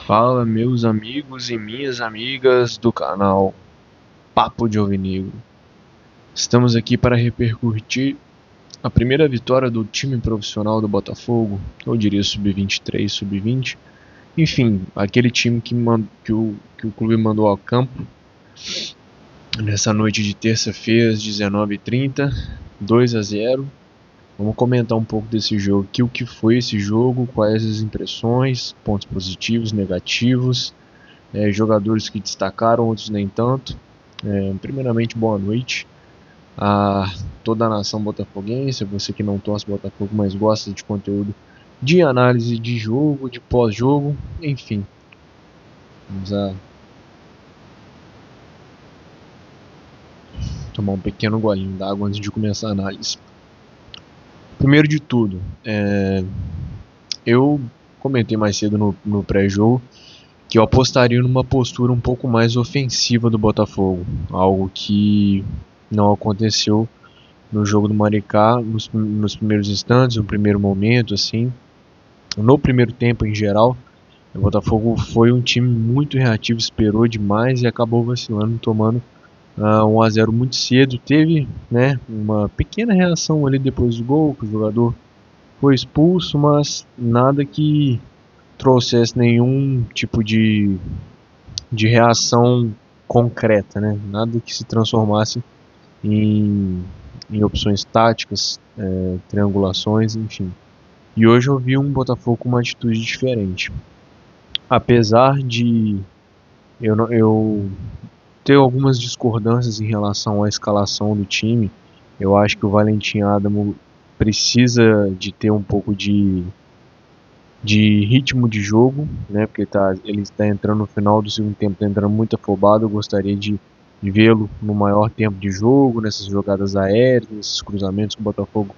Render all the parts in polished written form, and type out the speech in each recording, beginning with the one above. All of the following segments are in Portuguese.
Fala, meus amigos e minhas amigas do canal Papo de Alvinegro. Estamos aqui para repercutir a primeira vitória do time profissional do Botafogo, eu diria sub-23, sub-20. Enfim, aquele time que o clube mandou ao campo nessa noite de terça-feira, às 19h30, 2-0. Vamos comentar um pouco desse jogo aqui, o que foi esse jogo, quais as impressões, pontos positivos, negativos, jogadores que destacaram, outros nem tanto. Primeiramente, boa noite a toda a nação botafoguense, você que não torce Botafogo, mas gosta de conteúdo de análise de jogo, de pós-jogo, enfim. Vamos tomar um pequeno golinho d'água antes de começar a análise. Primeiro de tudo, eu comentei mais cedo no pré-jogo que eu apostaria numa postura um pouco mais ofensiva do Botafogo, algo que não aconteceu no jogo do Maricá nos primeiros instantes, no primeiro momento, assim, no primeiro tempo em geral. O Botafogo foi um time muito reativo, esperou demais e acabou vacilando, tomando 1-0 muito cedo. Teve, né, uma pequena reação ali depois do gol, que o jogador foi expulso, mas nada que trouxesse nenhum tipo de reação concreta, né? Nada que se transformasse em opções táticas, triangulações, enfim. E hoje eu vi um Botafogo com uma atitude diferente. Apesar de eu ter algumas discordâncias em relação à escalação do time, eu acho que o Valentim Adamo precisa de ter um pouco de ritmo de jogo, né? Porque ele está entrando no final do segundo tempo, está entrando muito afobado. Eu gostaria de vê-lo no maior tempo de jogo, nessas jogadas aéreas, nesses cruzamentos que o Botafogo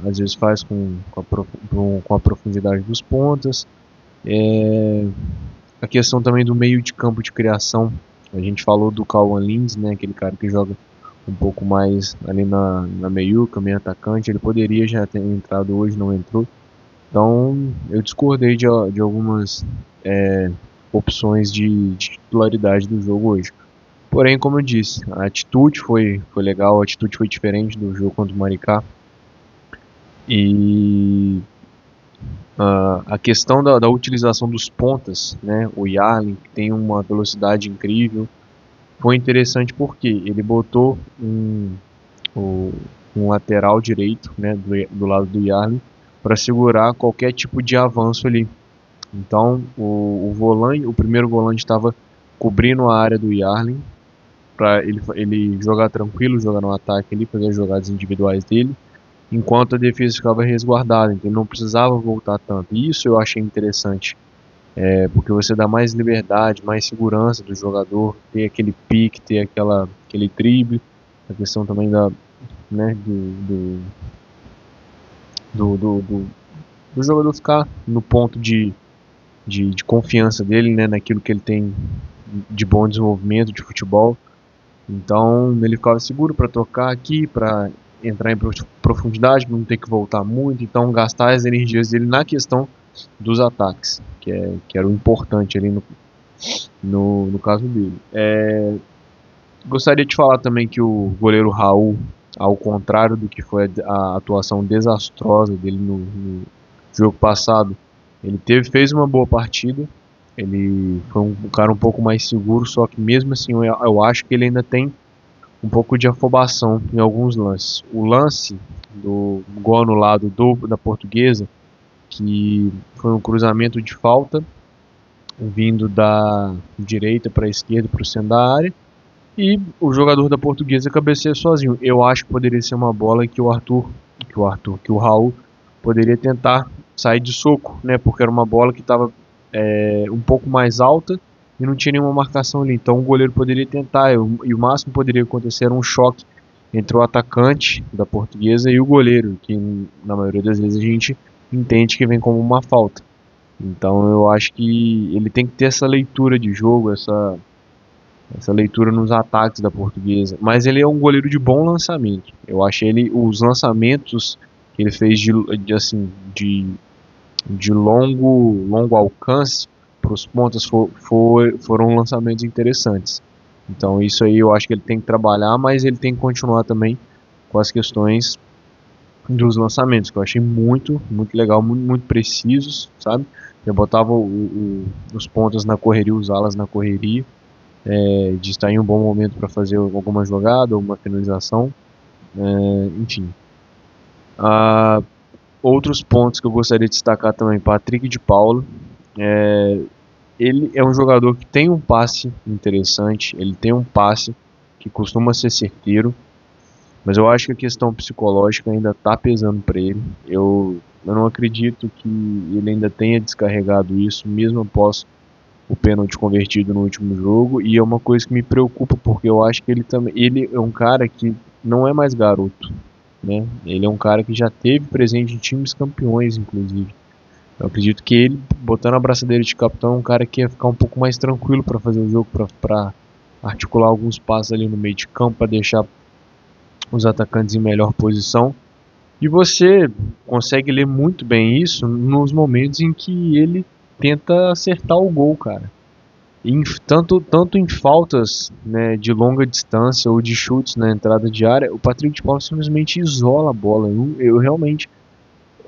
às vezes faz com a profundidade dos pontas. A questão também do meio de campo de criação, a gente falou do Cauã Lins, né? Aquele cara que joga um pouco mais ali na meiuca, meio atacante. Ele poderia já ter entrado hoje, não entrou. Então, eu discordei de algumas opções de titularidade do jogo hoje. Porém, como eu disse, a atitude foi legal, a atitude foi diferente do jogo contra o Maricá. E a questão da utilização dos pontas, né? O Yarlin tem uma velocidade incrível. Foi interessante porque ele botou um lateral direito, né, do lado do Yarlin, para segurar qualquer tipo de avanço ali. Então o primeiro volante estava cobrindo a área do Yarlin para ele jogar tranquilo, jogar no ataque ali, fazer as jogadas individuais dele, enquanto a defesa ficava resguardada, então ele não precisava voltar tanto. E isso eu achei interessante, porque você dá mais liberdade, mais segurança do jogador, ter aquele pique, ter aquele drible, a questão também né, do jogador ficar no ponto de confiança dele, né, naquilo que ele tem de bom desenvolvimento de futebol. Então ele ficava seguro para trocar aqui, para entrar em profundidade, não ter que voltar muito, então gastar as energias dele na questão dos ataques, que era o importante ali no caso dele. Gostaria de falar também que o goleiro Raul, ao contrário do que foi a atuação desastrosa dele no jogo passado, ele fez uma boa partida. Ele foi um cara um pouco mais seguro, só que mesmo assim eu acho que ele ainda tem um pouco de afobação em alguns lances. O lance do gol anulado da Portuguesa, que foi um cruzamento de falta, vindo da direita para a esquerda, para o centro da área, e o jogador da Portuguesa cabeceia sozinho. Eu acho que poderia ser uma bola que o Raul poderia tentar sair de soco, né? Porque era uma bola que estava um pouco mais alta e não tinha nenhuma marcação ali. Então o goleiro poderia tentar, e o máximo que poderia acontecer era um choque entre o atacante da Portuguesa e o goleiro, que na maioria das vezes a gente entende que vem como uma falta. Então eu acho que ele tem que ter essa leitura de jogo, essa leitura nos ataques da Portuguesa. Mas ele é um goleiro de bom lançamento. Eu achei os lançamentos que ele fez de longo alcance os pontas foram lançamentos interessantes. Então isso aí eu acho que ele tem que trabalhar, mas ele tem que continuar também com as questões dos lançamentos, que eu achei muito legal, muito precisos, sabe? Eu botava os pontas na correria, os alas na correria, de estar em um bom momento para fazer alguma jogada ou uma finalização, enfim. Outros pontos que eu gostaria de destacar também, Patrick de Paulo, ele é um jogador que tem um passe interessante, ele tem um passe que costuma ser certeiro, mas eu acho que a questão psicológica ainda está pesando para ele. Eu não acredito que ele ainda tenha descarregado isso, mesmo após o pênalti convertido no último jogo, e é uma coisa que me preocupa, porque eu acho que ele é um cara que não é mais garoto, né? Ele é um cara que já teve presente em times campeões, inclusive. Eu acredito que ele, botando a braçadeira de capitão, é um cara que ia ficar um pouco mais tranquilo para fazer o jogo, para articular alguns passos ali no meio de campo, para deixar os atacantes em melhor posição. E você consegue ler muito bem isso nos momentos em que ele tenta acertar o gol, cara. Tanto em faltas, né, de longa distância ou de chutes na entrada de área, o Patrick de Paulo simplesmente isola a bola. Eu realmente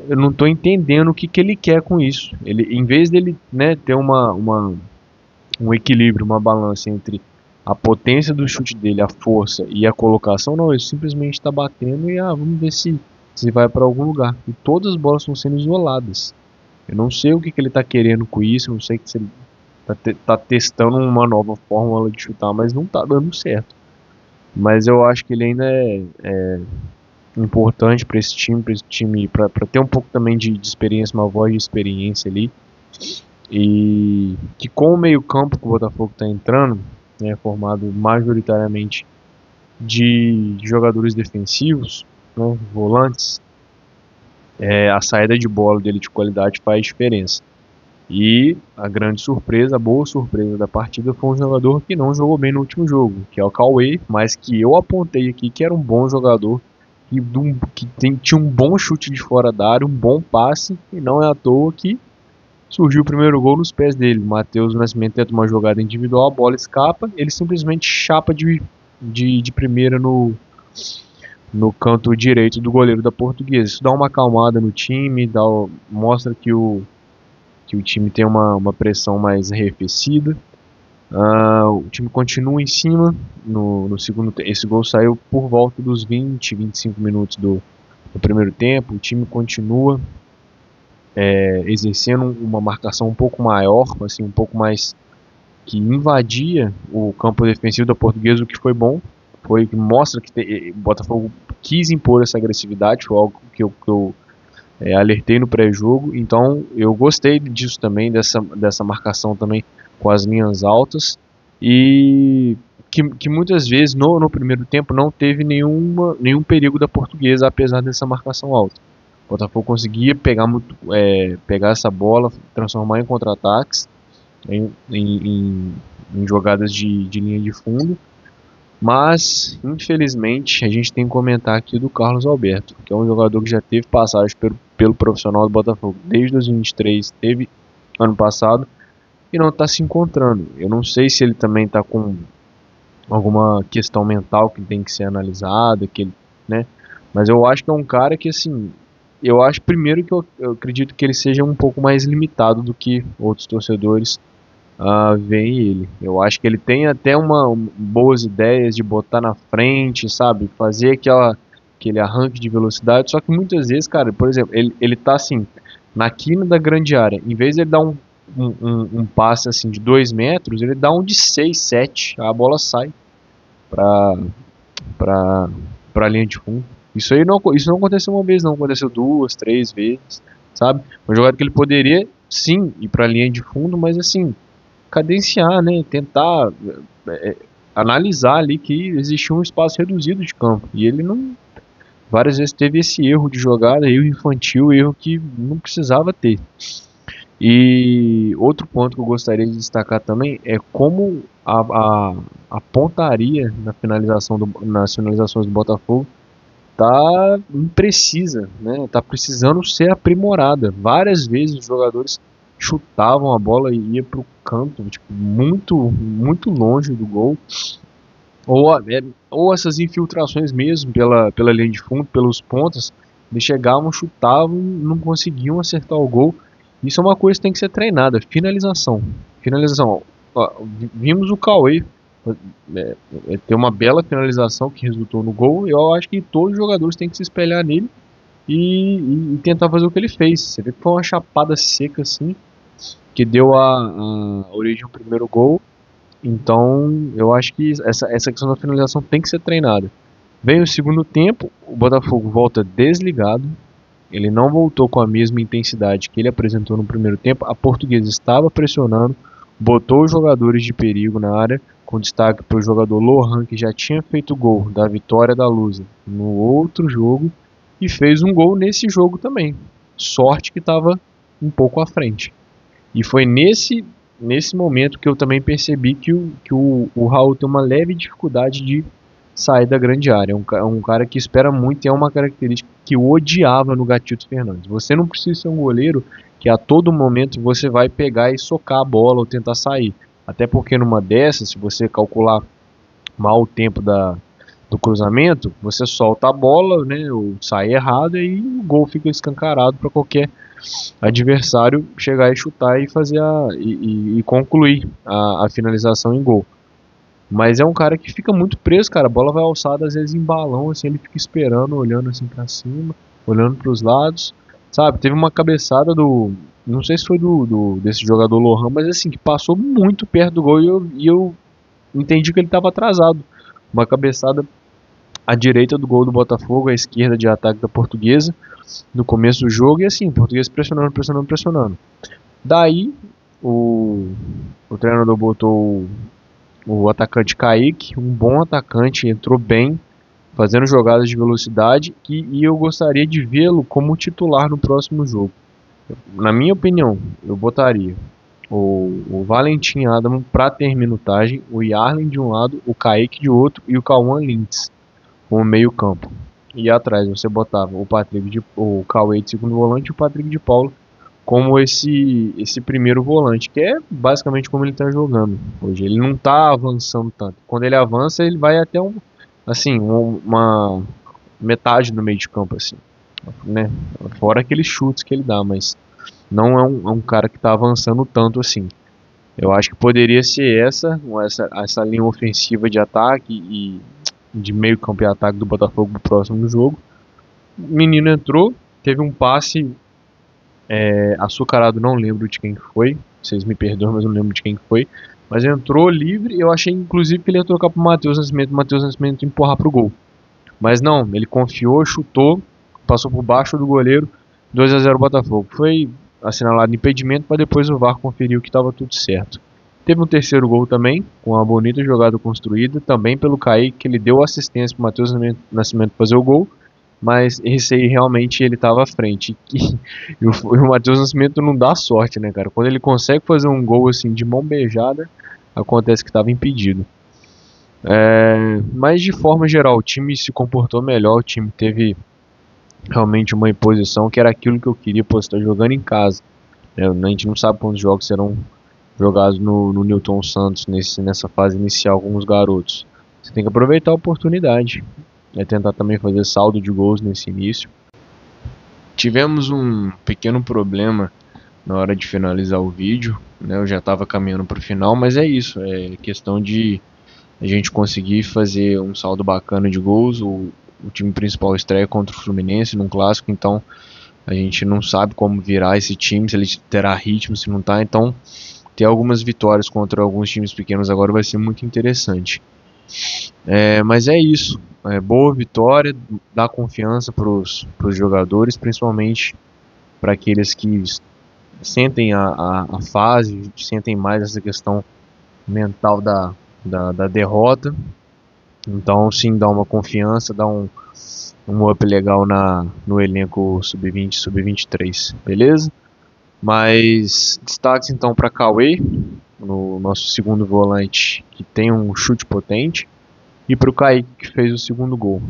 não estou entendendo o que ele quer com isso. Ele, em vez dele, né, ter um equilíbrio, uma balança entre a potência do chute dele, a força e a colocação, não, ele simplesmente está batendo e vamos ver se vai para algum lugar. E todas as bolas estão sendo isoladas. Eu não sei o que ele está querendo com isso, não sei se ele está testando uma nova fórmula de chutar, mas não está dando certo. Mas eu acho que ele ainda é importante para esse time, para ter um pouco também de experiência, uma voz de experiência ali. E que com o meio-campo que o Botafogo está entrando, né, formado majoritariamente de jogadores defensivos, né, volantes, a saída de bola dele de qualidade faz diferença. E a grande surpresa, a boa surpresa da partida foi um jogador que não jogou bem no último jogo, que é o Cauê, mas que eu apontei aqui que era um bom jogador, tinha um bom chute de fora da área, um bom passe, e não é à toa que surgiu o primeiro gol nos pés dele. O Matheus Nascimento tenta uma jogada individual, a bola escapa, ele simplesmente chapa de primeira no canto direito do goleiro da Portuguesa. Isso dá uma acalmada no time, mostra que o time tem uma pressão mais arrefecida. O time continua em cima no segundo tempo. Esse gol saiu por volta dos 25 minutos do primeiro tempo. O time continua exercendo uma marcação um pouco maior, assim, um pouco mais, que invadia o campo defensivo da Portuguesa, o que foi bom. Foi que mostra que o Botafogo quis impor essa agressividade, foi algo que eu alertei no pré-jogo. Então eu gostei disso também, dessa marcação também com as linhas altas, e que muitas vezes no primeiro tempo não teve nenhum perigo da Portuguesa, apesar dessa marcação alta. O Botafogo conseguia pegar essa bola, transformar em contra-ataques, em jogadas de linha de fundo. Mas, infelizmente, a gente tem que comentar aqui do Carlos Alberto, que é um jogador que já teve passagem pelo profissional do Botafogo desde 2023, teve ano passado, e não está se encontrando. Eu não sei se ele também está com alguma questão mental que tem que ser analisada, né? Mas eu acho que é um cara que, assim, eu acho primeiro que eu acredito que ele seja um pouco mais limitado do que outros torcedores veem ele. Eu acho que ele tem até boas ideias de botar na frente, sabe? Fazer aquele arranque de velocidade, só que muitas vezes, cara, por exemplo, ele tá assim, na quina da grande área, em vez de ele dar um passe assim de 2 metros, ele dá um de 6, 7, a bola sai pra linha de fundo. Isso não aconteceu uma vez, não aconteceu 2, 3 vezes, sabe? Um jogador que ele poderia sim ir pra linha de fundo, mas assim, cadenciar, né? Tentar analisar ali que existia um espaço reduzido de campo, e ele não, várias vezes teve esse erro de jogada, erro infantil, erro que não precisava ter. E outro ponto que eu gostaria de destacar também é como a pontaria nas finalizações do Botafogo imprecisa, né? Tá precisando ser aprimorada. Várias vezes os jogadores chutavam a bola e ia pro canto, tipo, muito longe do gol. Ou essas infiltrações mesmo pela linha de fundo, pelos pontas, eles chegavam, chutavam, não conseguiam acertar o gol. Isso é uma coisa que tem que ser treinada. Finalização. Finalização. Ó, vimos o Cauê ter uma bela finalização que resultou no gol. Eu acho que todos os jogadores têm que se espelhar nele e tentar fazer o que ele fez. Você vê que foi uma chapada seca assim, que deu a origem ao primeiro gol. Então, eu acho que essa questão da finalização tem que ser treinada. Vem o segundo tempo, o Botafogo volta desligado. Ele não voltou com a mesma intensidade que ele apresentou no primeiro tempo. A Portuguesa estava pressionando, botou os jogadores de perigo na área, com destaque para o jogador Lohan, que já tinha feito gol da vitória da Lusa no outro jogo e fez um gol nesse jogo também. Sorte que estava um pouco à frente. E foi nesse momento que eu também percebi que o Raul tem uma leve dificuldade de sair da grande área. É um cara que espera muito e é uma característica que eu odiava no Gatito Fernandes. Você não precisa ser um goleiro que a todo momento você vai pegar e socar a bola ou tentar sair. Até porque numa dessas, se você calcular mal o tempo do cruzamento, você solta a bola, né, ou sai errado e o gol fica escancarado para qualquer adversário chegar e chutar e fazer e concluir a finalização em gol. Mas é um cara que fica muito preso, cara. A bola vai alçada às vezes em balão, assim, ele fica esperando, olhando assim pra cima, olhando pros lados. Sabe, teve uma cabeçada do. Não sei se foi desse jogador Lohan, mas assim, que passou muito perto do gol e eu entendi que ele estava atrasado. Uma cabeçada à direita do gol do Botafogo, à esquerda de ataque da Portuguesa, no começo do jogo, e assim, o Portuguesa pressionando, pressionando, pressionando. Daí, o, o treinador botou o atacante Kaique, um bom atacante, entrou bem, fazendo jogadas de velocidade, e eu gostaria de vê-lo como titular no próximo jogo. Na minha opinião, eu botaria o Valentim Adamo para ter minutagem, o Yarlen de um lado, o Kaique de outro e o Cauã Lintz como meio campo. E atrás você botava o Cauê de segundo volante e o Patrick de Paula como esse primeiro volante, que é basicamente como ele está jogando hoje. Ele não está avançando tanto. Quando ele avança, ele vai até uma metade do meio de campo, assim, né? Fora aqueles chutes que ele dá, mas não é um cara que está avançando tanto assim. Eu acho que poderia ser essa linha ofensiva de ataque e de meio campo e ataque do Botafogo no próximo jogo. O menino entrou, teve um passe açucarado, não lembro de quem foi. Vocês me perdoam, mas não lembro de quem foi. Mas entrou livre. Eu achei inclusive que ele ia trocar pro Matheus Nascimento. O Matheus Nascimento empurrar pro gol. Mas não, ele confiou, chutou, passou por baixo do goleiro. 2-0 Botafogo. Foi assinalado impedimento para depois o VAR conferir que estava tudo certo. Teve um terceiro gol também, com uma bonita jogada construída, também pelo Kaique, que ele deu assistência para o Matheus Nascimento fazer o gol, mas esse aí realmente ele estava à frente. E o Matheus Nascimento não dá sorte, né, cara? Quando ele consegue fazer um gol assim de mão beijada, acontece que estava impedido. Mas de forma geral, o time se comportou melhor, o time teve realmente uma imposição que era aquilo que eu queria, pô, você tá jogando em casa, né? A gente não sabe quantos jogos serão jogados no Newton Santos nessa fase inicial com os garotos. Você tem que aproveitar a oportunidade, tentar também fazer saldo de gols nesse início. Tivemos um pequeno problema na hora de finalizar o vídeo, né? Eu já estava caminhando para o final, mas é isso, é questão de a gente conseguir fazer um saldo bacana de gols. O time principal estreia contra o Fluminense num clássico, então a gente não sabe como virar esse time, se ele terá ritmo, se não tá. Então ter algumas vitórias contra alguns times pequenos agora vai ser muito interessante. Mas é isso, boa vitória, dá confiança para os jogadores, principalmente para aqueles que sentem a fase, sentem mais essa questão mental da derrota. Então sim, dá uma confiança, dá um up legal no elenco sub-20, sub-23, beleza? Mas destaques então para Cauê, no nosso segundo volante, que tem um chute potente, e para o Kaique, que fez o segundo gol.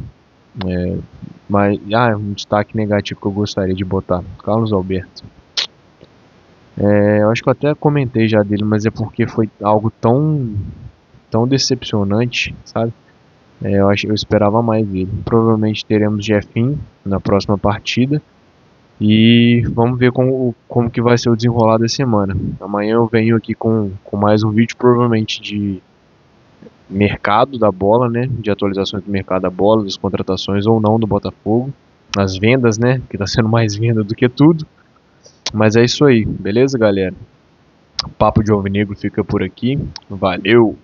Um destaque negativo que eu gostaria de botar: Carlos Alberto. Eu acho que eu até comentei já dele, mas é porque foi algo tão decepcionante, sabe? Eu esperava mais dele. Provavelmente teremos Jefinho na próxima partida. E vamos ver como que vai ser o desenrolar da semana. Amanhã eu venho aqui com mais um vídeo, provavelmente de mercado da bola, né? De atualizações do mercado da bola, das contratações ou não do Botafogo. As vendas, né? Que tá sendo mais venda do que tudo. Mas é isso aí, beleza, galera? O Papo de Alvinegro fica por aqui. Valeu!